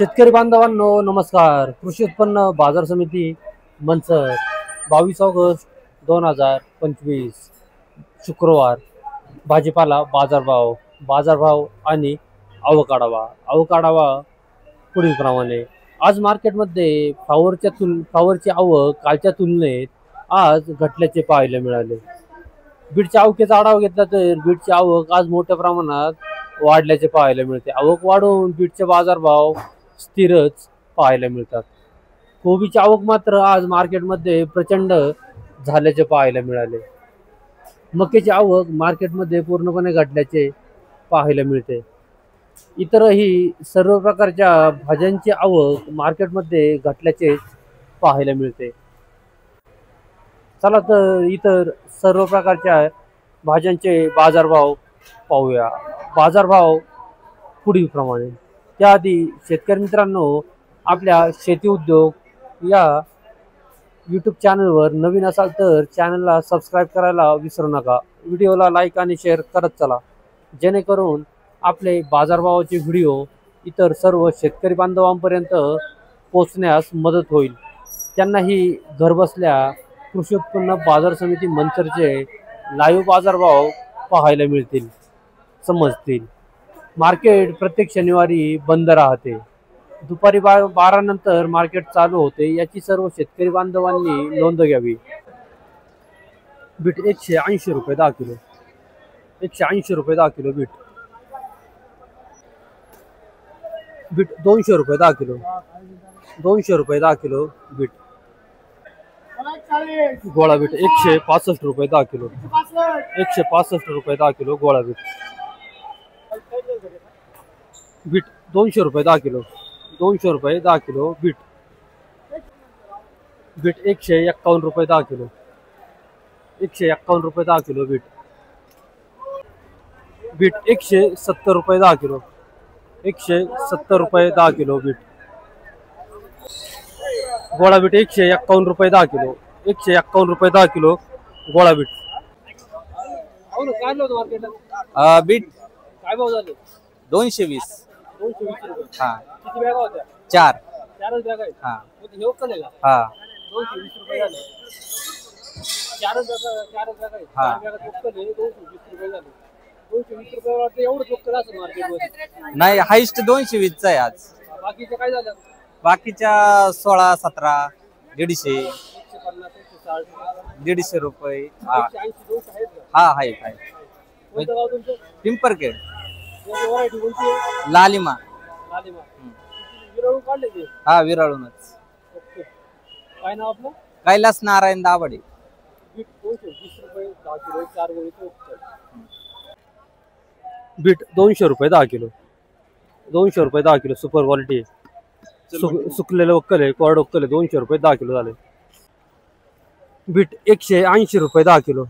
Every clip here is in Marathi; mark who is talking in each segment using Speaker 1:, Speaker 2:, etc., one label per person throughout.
Speaker 1: शेतकरी बांधवांनो नमस्कार। कृषी उत्पन्न बाजार समिती मंचर 22 ऑगस्ट 2025 शुक्रवार। भाजीपाला बाजारभाव आणि आवक आढावा पुढीलप्रमाणे। आज मार्केटमध्ये फ्लावरची आवक कालच्या तुलनेत आज घटल्याचे पाहायला मिळाले। बीटच्या आवकेचा आढावा घेतला तर बीटची आवक आज मोठ्या प्रमाणात वाढल्याचे पाहायला मिळते। आवक वाढून बीटचे बाजारभाव स्थिरच पाहायला मिळतात। कोबीची आवक मात्र आज मार्केटमध्ये प्रचंड झाल्याचे पाहायला मिळाले। मक्याची आवक मार्केटमध्ये पूर्णपणे घटल्याचे पाहायला मिळते। इतरही सर्व प्रकारच्या भाज्यांची आवक मार्केटमध्ये घटल्याचे पाहायला मिळते। चला तर इतर सर्व प्रकारच्या भाज्यांचे बाजारभाव पाहूया। बाजारभाव पुढील प्रमाणे। त्याआधी शेतकरी मित्रांनो, आपल्या शेती उद्योग या यूट्यूब चॅनलवर नवीन असाल तर चॅनलला सबस्क्राईब करायला विसरू नका। व्हिडिओला लाईक आणि शेअर करत चला, जेणेकरून आपले बाजारभावाचे व्हिडिओ इतर सर्व शेतकरी बांधवांपर्यंत पोहोचण्यास मदत होईल। त्यांनाही घरबसल्या कृषी उत्पन्न बाजार समिती मंचरचे लाईव्ह बाजारभाव पाहायला मिळतील, समजतील। मार्केट प्रत्येक शनिवारी बंद राहते। दुपारी 12 नंतर मार्केट चालू होते, याची सर्व शेतकरी बांधवांनी नोंद घ्यावी। बीट 180 रुपये 10 किलो, 180 रुपये 10 किलो बीट। बीट 200 रुपये 10 किलो, 200 रुपये 10 किलो बीट। गोळा बीट 165 रुपये 10 किलो, 165 रुपये 10 किलो गोळा बीट। बीट 200 रुपये 10 किलो, 200 रुपये 10 किलो बीट। बीट 151 रुपये 10 किलो, 151 रुपये 10 किलो बीट। बीट 170 रुपये 10 किलो, 170 रुपये 10 किलो बीट। गोळा बीट 151 रुपये 10 किलो, 151 रुपये 10 किलो गोळा बीट।
Speaker 2: बीट
Speaker 1: काय भाव झाले?
Speaker 2: 220।
Speaker 1: 220 रुपये।
Speaker 2: हा,
Speaker 1: किती बॅगा होत्या?
Speaker 2: 4।
Speaker 1: 4च बॅगा आहेत।
Speaker 2: हा
Speaker 1: हे ओकल आहे का?
Speaker 2: हा
Speaker 1: 220 रुपये झाले। 4च बॅगा आहेत।
Speaker 2: हा.
Speaker 1: 4 बॅगा ओकल आहे, 220 रुपये झाले। 220 रुपये वाटतं एवढं ओकल असं मार्केटमध्ये।
Speaker 2: नाही, हाईस्ट 220 चा आहे आज।
Speaker 1: बाकीचे काय झालं?
Speaker 2: बाकीच्या 16, 17, 150,
Speaker 1: 150, 160,
Speaker 2: 150 रुपये। हा
Speaker 1: 180, 200 आहेत का?
Speaker 2: हा आहे।
Speaker 1: कोणतं गाव तुमचं?
Speaker 2: पिंपरखेड,
Speaker 1: याची व्हरायटी कोणती आहे?
Speaker 2: लालिमा।
Speaker 1: लालिमा। विरळून काढले ते?
Speaker 2: हा, विरळूनच।
Speaker 1: ओके। काय नाव आपलं?
Speaker 2: कैलास नारायण दावडे।
Speaker 1: बीट 220 रुपये 10 किलो, 4 गोळीचं ओक्कल। बीट 200 रुपये 10 किलो, 200 रुपये 10 किलो सुपर क्वालिटी। सुकलेलं ओक्कल आहे, कोरड ओक्कल आहे। 200 रुपये 10 किलो झाले। बीट 180 रुपये 10 किलो,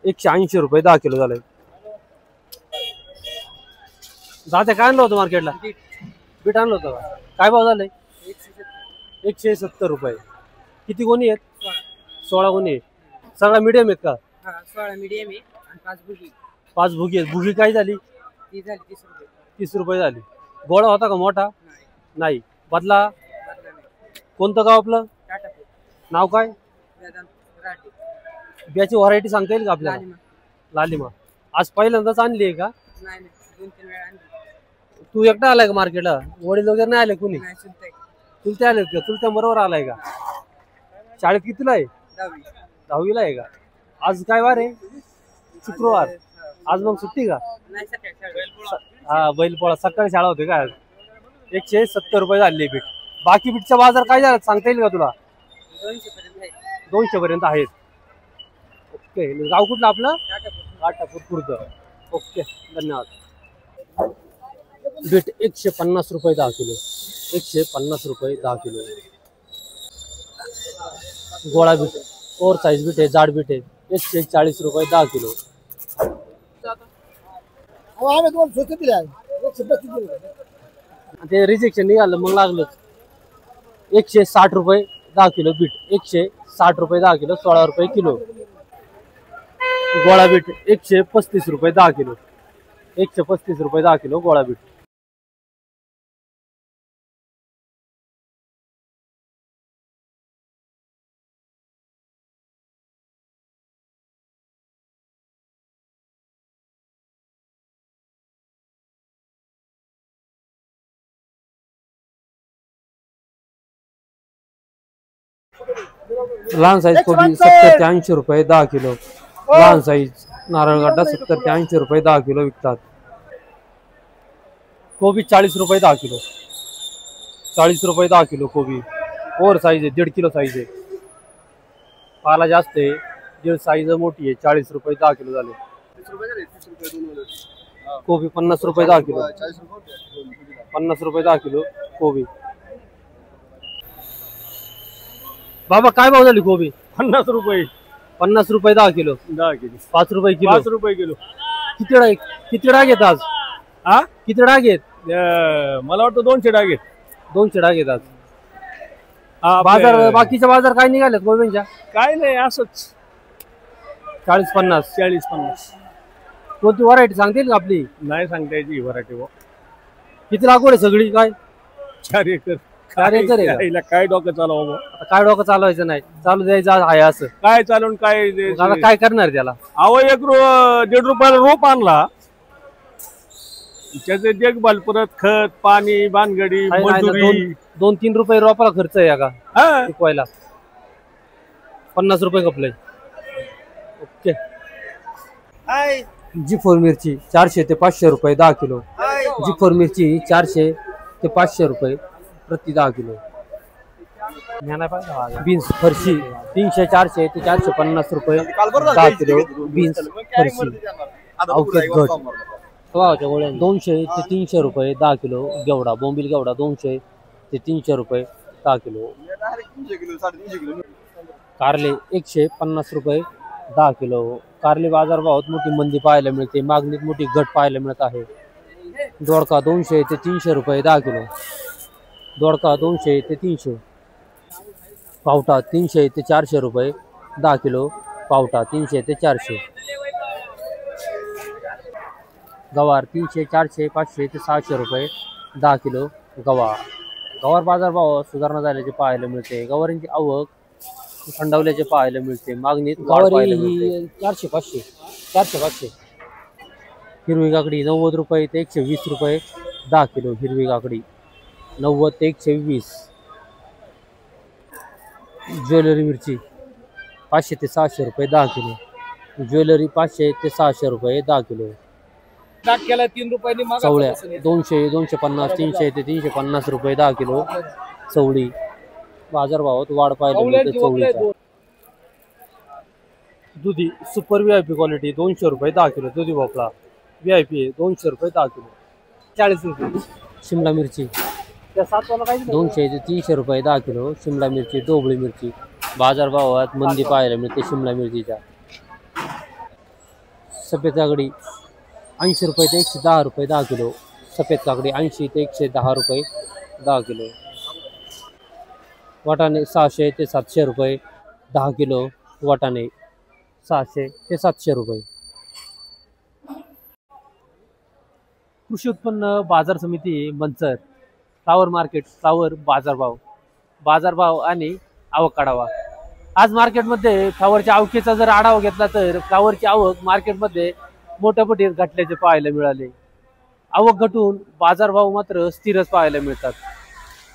Speaker 1: 180 रुपये 10 किलो झाले। दादा काय आणलं होतं मार्केटला? बीट आणलं होतं का? काय भाव झाले? 170 रुपये। किती गोणी आहेत? 16 गोणी आहेत। सगळा मीडियम आहेत का?
Speaker 3: 16 मीडियम आहे आणि 5 बुगी।
Speaker 1: 5 भुगी आहेत। भुगी काय झाली?
Speaker 3: ती झाली 30 रुपये।
Speaker 1: 30 रुपये झाली। गोळा होता का मोठा? नाही। बदला?
Speaker 3: बदला नाही।
Speaker 1: कोणतं गाव आपलं?
Speaker 3: टाटापूर।
Speaker 1: नाव काय?
Speaker 3: वेदांत राठी।
Speaker 1: बियाची व्हरायटी सांगता येईल का आपल्याला?
Speaker 3: लालिमा।
Speaker 1: लालिमा। आज पहिल्यांदाच आणली आहे का?
Speaker 3: नाही 2-3 वेळा आणली।
Speaker 1: तू एकटा आलाय का मार्केटला? वडील वगैरे नाही आले कुणी?
Speaker 3: नाही चुलते।
Speaker 1: चुलते आले का? चुलत्या बरोबर आलाय का? शाळेत कितीला आहे?
Speaker 3: 10वी।
Speaker 1: 10वीला आहे का? आज काय वार आहे? शुक्रवार। आज मग सुट्टी का?
Speaker 3: नाही सकाळी।
Speaker 1: हा, बैलपोळा। सकाळी शाळा होते का आज? 170 रुपये झाले बीट। बाकी बीटचा बाजार काय झाला सांगता येईल का तुला?
Speaker 3: 200 पर्यंत आहे।
Speaker 1: 200 पर्यंत आहेत। ओके। गाव कुठलं आपलं?
Speaker 3: टाटापूर।
Speaker 1: टाटापूर खुर्द। ओके, धन्यवाद। बीट 150 रुपये 10 किलो, 150 रुपये 10 किलो गोळा बीट। ओव्हर साईज बीट आहे, जाड बीट आहे। 140 रुपये 10 किलो। ते रिजेक्शन निघालं मग लागलं। 160 रुपये 10 किलो बीट, 160 रुपये 10 किलो, 16 रुपये किलो। गोळा बीट 135 रुपये 10 किलो, 135 रुपये 10 किलो गोळा बीट। लहान साईज कोबी 70 ते 80 रुपये 10 किलो. लहान साईज नारळगड्डा 70 ते 80 रुपये 10 किलो विकतात. कोबी 40 रुपये 10 किलो. 40 रुपये 10 किलो कोबी. ओव्हर साईज आहे, 1.5 किलो साईज आहे. पाला जास्त आहे, जे साईज मोठी आहे. 40 रुपये 10 किलो झाले. कोबी 50 रुपये 10 किलो. 50 रुपये 10 किलो कोबी. बाबा काय भाव झाली कोबी?
Speaker 4: 50 रुपये.
Speaker 1: 50 रुपये 10 किलो.
Speaker 4: 10 किलो.
Speaker 1: 5 रुपये किलो.
Speaker 4: 5 रुपये किलो.
Speaker 1: किती डाग आहेत आज?
Speaker 4: हा
Speaker 1: किती डाग आहेत?
Speaker 4: मला वाटतं 200 डाग आहेत.
Speaker 1: 200 डाग आहेत आज.
Speaker 4: हा,
Speaker 1: बाजार बाकीचे बाजार काय निघालेत कोबींच्या?
Speaker 4: काय नाही असंच
Speaker 1: 40-50.
Speaker 4: 40-50.
Speaker 1: कोणती व्हरायटी सांगतील का आपली?
Speaker 4: नाही सांगता यायची व्हरायटी.
Speaker 1: किती लागवड आहे सगळी काय?
Speaker 4: 4 एकर.
Speaker 1: 4 एकर आहे का?
Speaker 4: यायला काय डोकं चालव
Speaker 1: आता काय डोकं चालवायचं नाही, चालू द्यायचं आहे असं.
Speaker 4: काय चालवून काय
Speaker 1: मग आता काय करणार त्याला?
Speaker 4: अहो 1.5 रुपयाला रोप आणला, त्याचे देखभाल परत खत पाणी भानगडी
Speaker 1: काय नाही ना,
Speaker 4: मजुरी.
Speaker 1: 2-3 रुपये रोपाला खर्च आहे का
Speaker 4: हा.
Speaker 1: पिकवायला? 50 रुपये कपले. ओके. जी4 मिरची 400 ते 500 रुपये 10 किलो. जी4 मिरची 400 ते 500 रुपये प्रति 10 किलो. बीन्स फरशी 300-400 ते 450 रुपये 10 किलो. बीन्स फरशी. अवकेत घट 200 ते 300 रुपये 10 किलो. गेवडा बोंबील गेवडा 200 ते 300 रुपये 10 किलो. कारले 150 रुपये 10 किलो. कारले बाजारभावात मोठी मंदी पाहायला मिळते, मागणीत मोठी घट पाहायला मिळत आहे. दोडका 200 ते 300 रुपये 10 किलो. दोडका 200 ते 300. पावटा 300 ते 400 रुपये 10 किलो. पावटा 300 ते 400. गवार 300, 400, 500 ते 600 रुपये 10 किलो. गवार बाजारभाव सुधारणा झाल्याचे पाहायला मिळते. गवारींची आवक थंडावल्याचे पाहायला मिळते, मागणीत गवारी 400-500. 400-500. हिरवी काकडी 90 रुपये ते 120 रुपये 10 किलो. हिरवी काकडी 90 ते 120. ज्वेलरी मिरची 500 ते 600 रुपये 10 किलो. ज्वेलरी 500 ते 600 रुपये 10 किलो. चवळ्या 200, 250, 300 ते 350 रुपये 10 किलो. चवळी बाजारभावात वाढ पाहायला मिळते चवळीचा. दुधी सुपर VIP क्वालिटी 200 रुपये 10 किलो. दुधी भोपळा VIP 200 रुपये 10 किलो. 40 रुपये. शिमला मिरची 200 ते 300 रुपये 10 किलो. शिमला मिरची ढोबळी मिरची बाजारभावात मंदी पाहायला मिळते शिमला मिरचीच्या. सफेद काकडी 80 रुपये ते 110 रुपये 10 किलो. सफेद काकडी 80 ते 110 रुपये 10 किलो. वाटाणे 600 ते 700 रुपये 10 किलो. वाटाणे 600 ते 700 रुपये. कृषी उत्पन्न बाजार समिती मंचर. Flower market. फ्लावर बाजारभाव आणि आवक काढावा. आज मार्केटमध्ये फ्लावरच्या आवकेचा जर आढावा घेतला तर फ्लावरची आवक मार्केटमध्ये मोठ्या पटीत घटल्याचे पाहायला मिळाले. आवक घटून बाजारभाव मात्र स्थिरच पाहायला मिळतात.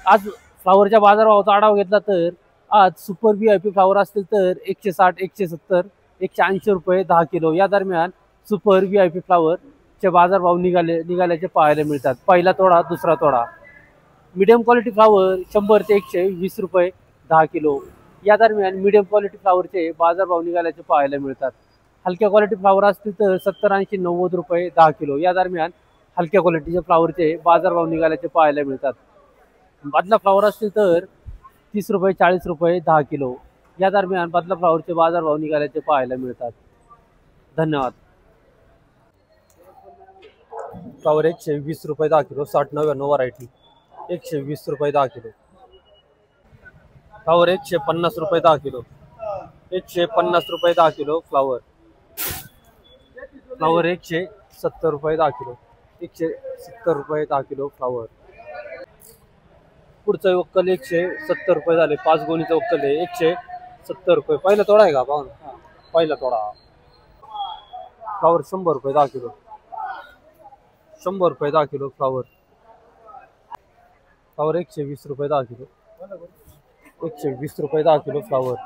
Speaker 1: आज फ्लावरच्या बाजारभावाचा आढावा घेतला तर आज सुपर VIP फ्लावर असतील तर 160, 170, 180 रुपये 10 किलो. या दरम्यान सुपर VIP फ्लावरचे बाजारभाव निघाल्याचे पाहायला मिळतात. पहिला तोडा दुसरा तोडा. मीडियम क्वालिटी फ्लावर 100 ते 120 रुपये 10 किलो. या दरम्यान मीडियम क्वालिटी फ्लावरचे बाजारभाव निघाल्याचे पाहायला मिळतात. हलक्या क्वालिटी फ्लावर असतील तर 70, 80, 90 रुपये 10 किलो. या दरम्यान हलक्या क्वालिटीचे फ्लावरचे बाजारभाव निघाल्याचे पाहायला मिळतात. बदला फ्लावर असतील तर 30 रुपये 40 रुपये 10 किलो. या दरम्यान बदला फ्लावरचे बाजारभाव निघाल्याचे पाहायला मिळतात. धन्यवाद. फ्लावर 120 रुपये 10 किलो. 60-99 व्हरायटी 120 रुपये 10 किलो. फ्लावर 150 रुपये 10 किलो. 150 रुपये 10 किलो फ्लावर. फ्लावर 170 रुपये 10 किलो. 170 रुपये 10 किलो फ्लावर. पुढचं वक्कल 170 रुपये झाले. 5 गोणीचं वक्कल आहे 170 रुपये. पहिला तोडा आहे का पाहून? पहिला तोडा. फ्लावर 100 रुपये 10 किलो. 100 रुपये 10 किलो फ्लावर. फ्लावर 120 रुपये 10 किलो. 120 रुपये 10 किलो फ्लावर.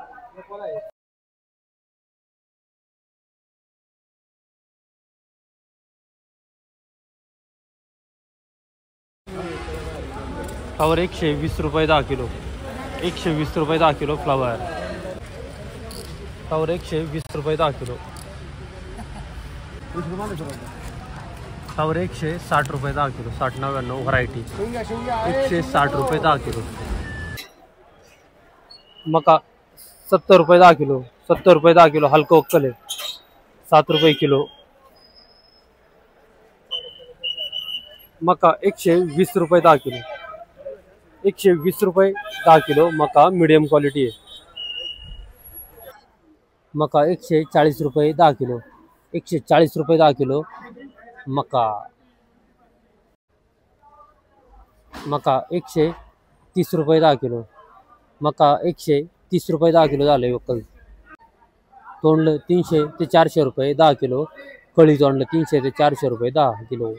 Speaker 1: फ्लावर 120 रुपये 10 किलो. 120 रुपये 10 किलो फ्लावर. फ्लावर 120 रुपये 10 किलो. फ्लावर 160 रुपये 10 किलो. 60-99 व्हरायटी 160 रुपये 10 किलो. मका 70 रुपये 10 किलो. 70 रुपये 10 किलो हलका उक्कल आहे. 7 रुपये किलो. मका 120 रुपये 10 किलो. 120 रुपये 10 किलो मका मीडियम क्वालिटी आहे. मका 140 रुपये 10 किलो. 140 रुपये 10 किलो मका. मका 130 रुपये 10 किलो. मका 130 रुपये 10 किलो झाले वक्कल. तोंडलं 300 ते 400 रुपये 10 किलो. कळी तोंडलं 300 ते 400 रुपये 10 किलो.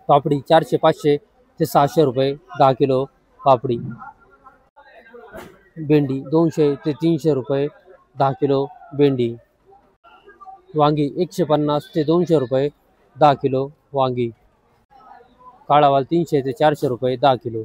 Speaker 1: पापडी 400-500 ते 600 रुपये 10 किलो पापडी. भेंडी 200 ते 300 रुपये 10 किलो भेंडी. वांगी 150 ते 200 रुपये 10 किलो वांगी. काळा वाल 300 ते 400 रुपये 10 किलो.